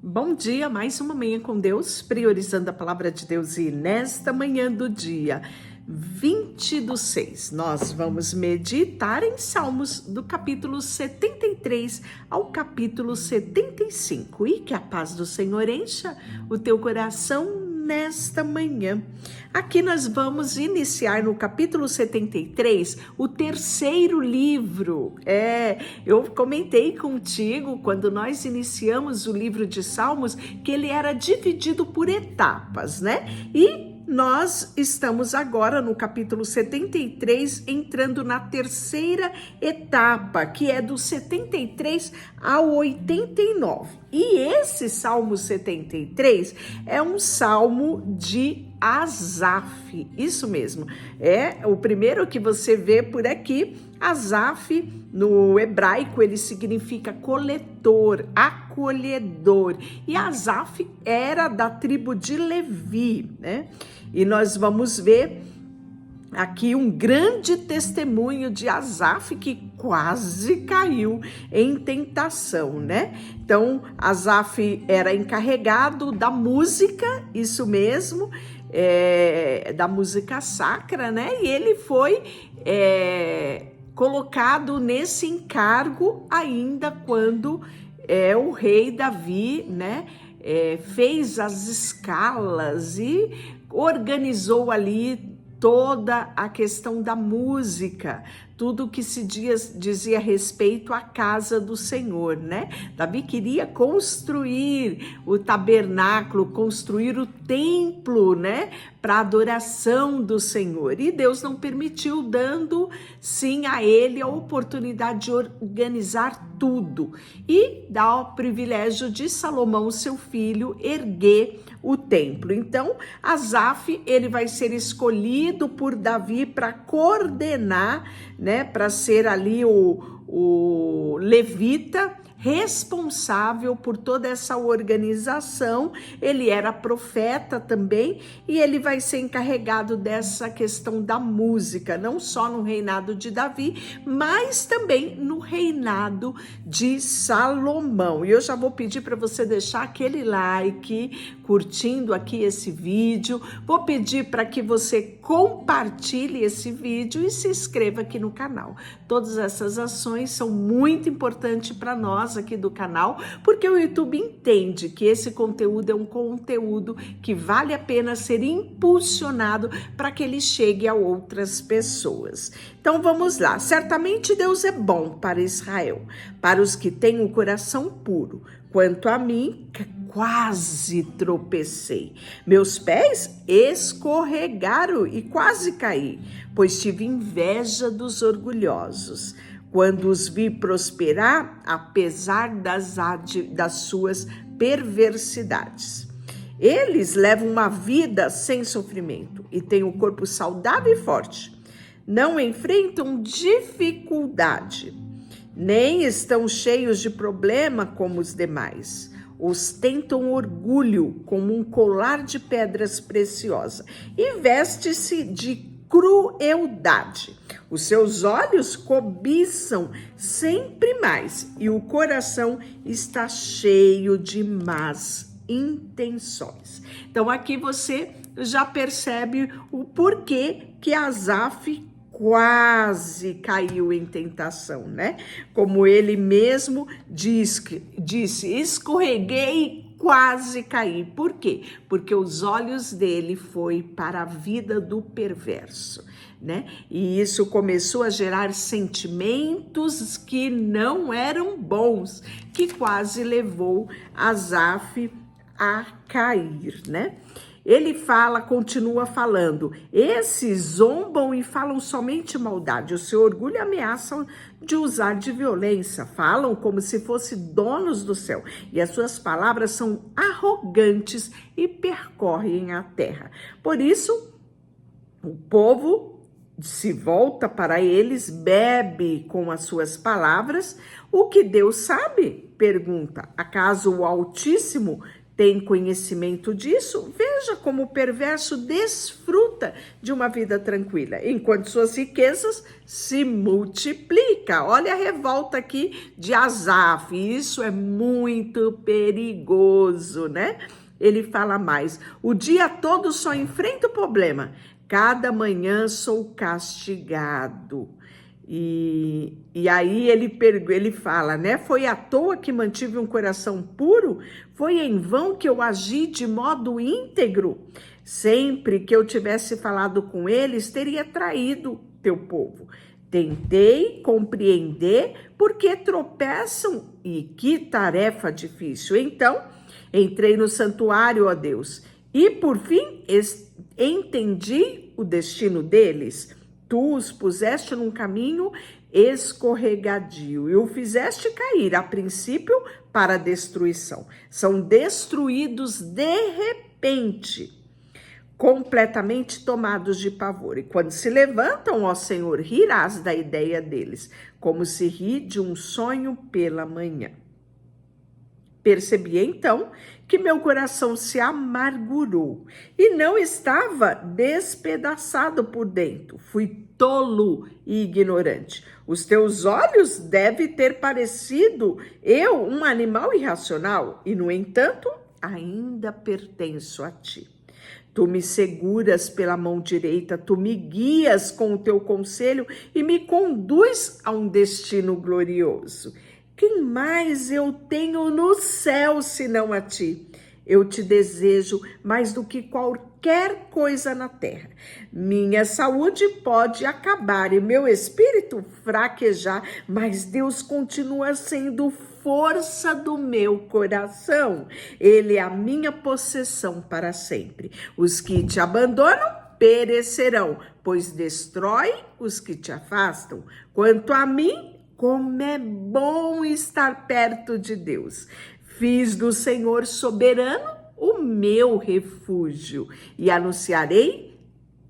Bom dia, mais uma manhã com Deus, priorizando a palavra de Deus. E nesta manhã do dia 20/6, nós vamos meditar em Salmos do capítulo 73 ao capítulo 75. E que a paz do Senhor encha o teu coração nesta manhã. Aqui nós vamos iniciar no capítulo 73, o terceiro livro. Eu comentei contigo quando nós iniciamos o livro de Salmos que ele era dividido por etapas, né? E nós estamos agora no capítulo 73, entrando na terceira etapa, que é do 73 ao 89. E esse Salmo 73 é um salmo de Asaf, isso mesmo. É o primeiro que você vê por aqui. Asaf, no hebraico, ele significa coletor, acolhedor. E Asaf era da tribo de Levi, né? E nós vamos ver aqui um grande testemunho de Asaf que quase caiu em tentação, né? Então, Asaf era encarregado da música, isso mesmo, da música sacra, né? E ele foi colocado nesse encargo ainda quando o rei Davi, né, fez as escalas e organizou ali toda a questão da música, tudo que se dizia respeito à casa do Senhor, né? Davi queria construir o tabernáculo, construir o templo, né? Para adoração do Senhor. E Deus não permitiu, dando sim a ele a oportunidade de organizar tudo. E dá o privilégio de Salomão, seu filho, erguer o templo. Então, Asaf, ele vai ser escolhido por Davi para coordenar, né, para ser ali o levita responsável por toda essa organização. Ele era profeta também e ele vai ser encarregado dessa questão da música, não só no reinado de Davi, mas também no reinado de Salomão. E eu já vou pedir para você deixar aquele like, curtindo aqui esse vídeo. Vou pedir para que você compartilhe esse vídeo e se inscreva aqui no canal. Todas essas ações são muito importantes para nós aqui do canal, porque o YouTube entende que esse conteúdo é um conteúdo que vale a pena ser impulsionado para que ele chegue a outras pessoas. Então vamos lá. Certamente Deus é bom para Israel, para os que têm o coração puro. Quanto a mim, quase tropecei. Meus pés escorregaram e quase caí, pois tive inveja dos orgulhosos, quando os vi prosperar, apesar das suas perversidades. Eles levam uma vida sem sofrimento e têm um corpo saudável e forte. Não enfrentam dificuldade, nem estão cheios de problema como os demais. Ostentam orgulho como um colar de pedras preciosas e veste-se de crueldade. Os seus olhos cobiçam sempre mais e o coração está cheio de más intenções. Então aqui você já percebe o porquê que Asaf quase caiu em tentação, né? Como ele mesmo disse, escorreguei, quase caí. Por quê? Porque os olhos dele foi para a vida do perverso, né? E isso começou a gerar sentimentos que não eram bons, que quase levou Asaf a cair, né? Ele continua falando, esses zombam e falam somente maldade, o seu orgulho ameaçam de usar de violência, falam como se fossem donos do céu, e as suas palavras são arrogantes e percorrem a terra. Por isso, o povo se volta para eles, bebe com as suas palavras. O que Deus sabe? Pergunta, acaso o Altíssimo tem conhecimento disso? Veja como o perverso desfruta desfruta de uma vida tranquila, enquanto suas riquezas se multiplicam. Olha a revolta aqui de Asaf, isso é muito perigoso, né? Ele fala mais, o dia todo só enfrento problema, cada manhã sou castigado. E aí ele fala, né? Foi à toa que mantive um coração puro? Foi em vão que eu agi de modo íntegro? Sempre que eu tivesse falado com eles, teria traído teu povo. Tentei compreender por que tropeçam e que tarefa difícil. Então, entrei no santuário, ó Deus, e por fim entendi o destino deles. Tu os puseste num caminho escorregadio e o fizeste cair, a princípio, para a destruição. São destruídos de repente, completamente tomados de pavor. E quando se levantam, ó Senhor, rirás da ideia deles, como se ri de um sonho pela manhã. Percebi então que meu coração se amargurou e não estava despedaçado por dentro. Fui tolo e ignorante. Os teus olhos devem ter parecido eu um animal irracional e, no entanto, ainda pertenço a ti. Tu me seguras pela mão direita, tu me guias com o teu conselho e me conduz a um destino glorioso. Quem mais eu tenho no céu senão a ti? Eu te desejo mais do que qualquer coisa na terra. Minha saúde pode acabar e meu espírito fraquejar, mas Deus continua sendo força do meu coração. Ele é a minha possessão para sempre. Os que te abandonam perecerão, pois destrói os que te afastam. Quanto a mim, como é bom estar perto de Deus. Fiz do Senhor soberano o meu refúgio e anunciarei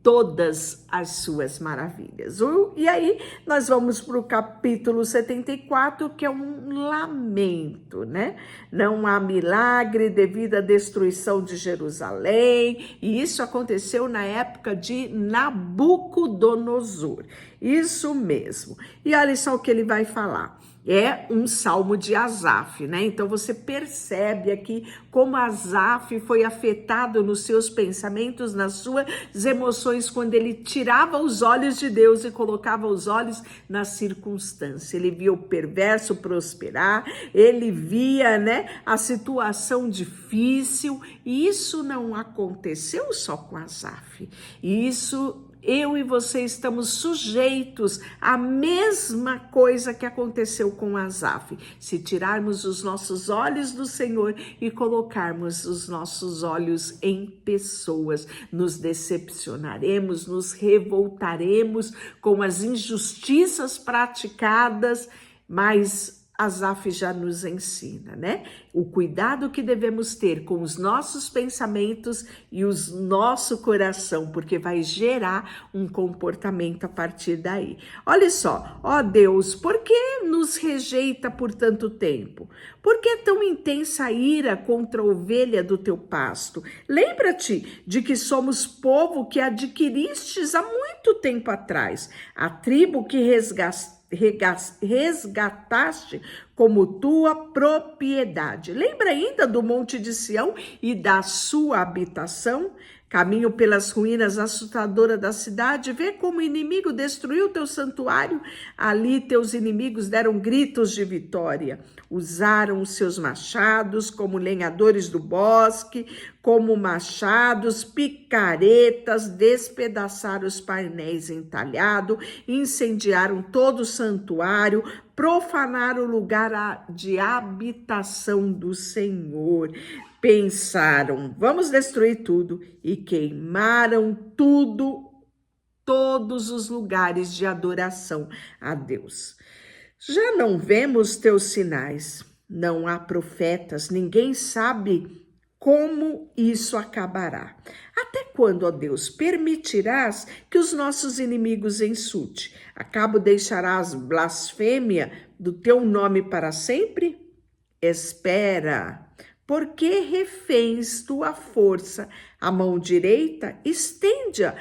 todas as suas maravilhas. E aí nós vamos para o capítulo 74, que é um lamento, né? Não há milagre devido à destruição de Jerusalém, e isso aconteceu na época de Nabucodonosor. Isso mesmo. E olha só o que ele vai falar. É um salmo de Asaf, né? Então você percebe aqui como Asaf foi afetado nos seus pensamentos, nas suas emoções, quando ele tirava os olhos de Deus e colocava os olhos na circunstância. Ele via o perverso prosperar, ele via, né, a situação difícil, e isso não aconteceu só com Asaf. Isso eu e você estamos sujeitos à mesma coisa que aconteceu com Asaf. Se tirarmos os nossos olhos do Senhor e colocarmos os nossos olhos em pessoas, nos decepcionaremos, nos revoltaremos com as injustiças praticadas, mas Asaf já nos ensina, né? O cuidado que devemos ter com os nossos pensamentos e o nosso coração, porque vai gerar um comportamento a partir daí. Olha só, ó Deus, por que nos rejeita por tanto tempo? Por que tão intensa ira contra a ovelha do teu pasto? Lembra-te de que somos povo que adquiristes há muito tempo atrás, a tribo que resgataste como tua propriedade. Lembra ainda do Monte de Sião e da sua habitação? Caminho pelas ruínas assustadoras da cidade, vê como o inimigo destruiu teu santuário. Ali teus inimigos deram gritos de vitória. Usaram os seus machados como lenhadores do bosque, como machados, picaretas, despedaçaram os painéis entalhados, incendiaram todo o santuário, profanaram o lugar de habitação do Senhor. Pensaram, vamos destruir tudo, e queimaram tudo, todos os lugares de adoração a Deus. Já não vemos teus sinais, não há profetas, ninguém sabe como isso acabará. Até quando, ó Deus, permitirás que os nossos inimigos insulte? Acaso deixarás blasfêmia do teu nome para sempre? Espera. Porque reféns tua força, a mão direita, estende-a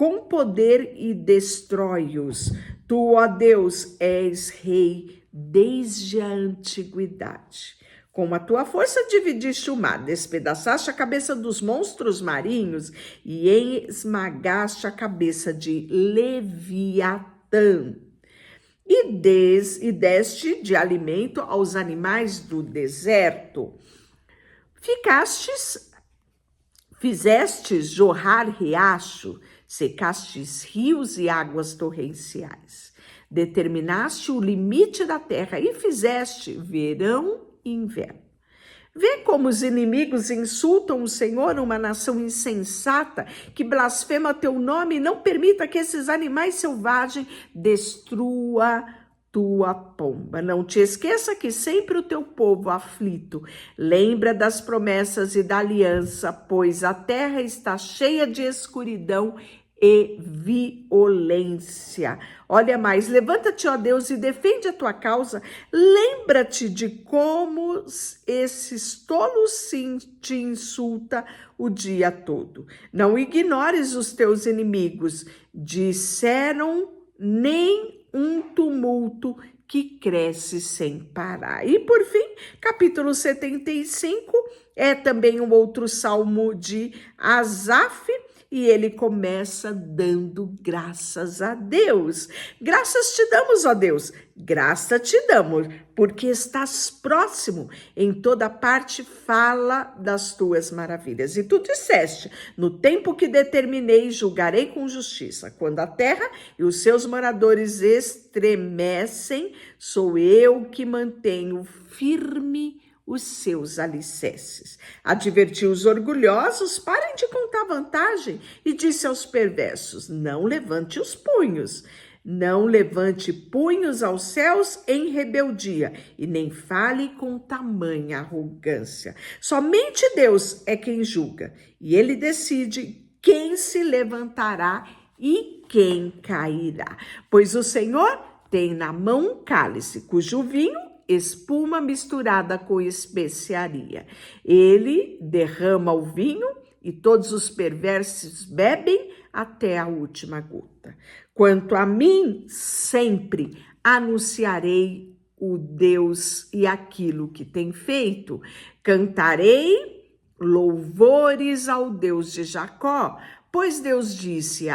com poder e destrói-os. Tu, ó Deus, és rei desde a antiguidade. Com a tua força dividiste o mar, despedaçaste a cabeça dos monstros marinhos e esmagaste a cabeça de Leviatã. E deste de alimento aos animais do deserto. Fizestes jorrar riacho, secastes rios e águas torrenciais. Determinaste o limite da terra e fizeste verão e inverno. Vê como os inimigos insultam o Senhor, uma nação insensata que blasfema teu nome, e não permita que esses animais selvagens destrua tua pomba. Não te esqueça que sempre o teu povo aflito lembra das promessas e da aliança, pois a terra está cheia de escuridão e violência. Olha mais, levanta-te, ó Deus, e defende a tua causa. Lembra-te de como esses tolos te insultam o dia todo. Não ignores os teus inimigos. Disseram nem um tumulto que cresce sem parar. E por fim, capítulo 75 é também um outro salmo de Asaf, e ele começa dando graças a Deus. Graças te damos, ó Deus, graça te damos, porque estás próximo, em toda parte fala das tuas maravilhas. E tu disseste, no tempo que determinei, julgarei com justiça. Quando a terra e os seus moradores estremecem, sou eu que mantenho firme os seus alicerces. Advertiu os orgulhosos, parem de contar vantagem, e disse aos perversos, não levante os punhos. Não levante punhos aos céus em rebeldia, e nem fale com tamanha arrogância. Somente Deus é quem julga, e ele decide quem se levantará e quem cairá. Pois o Senhor tem na mão um cálice, cujo vinho espuma misturada com especiaria. Ele derrama o vinho e todos os perversos bebem até a última gota. Quanto a mim, sempre anunciarei o Deus e aquilo que tem feito. Cantarei louvores ao Deus de Jacó, pois Deus disse,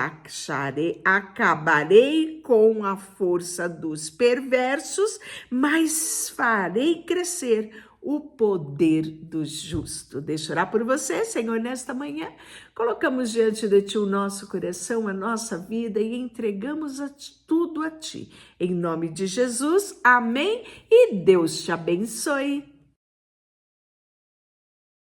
acabarei com a força dos perversos, mas farei crescer o poder do justo. Deixa eu orar por você, Senhor, nesta manhã. Colocamos diante de Ti o nosso coração, a nossa vida e entregamos tudo a Ti. Em nome de Jesus, amém e Deus te abençoe.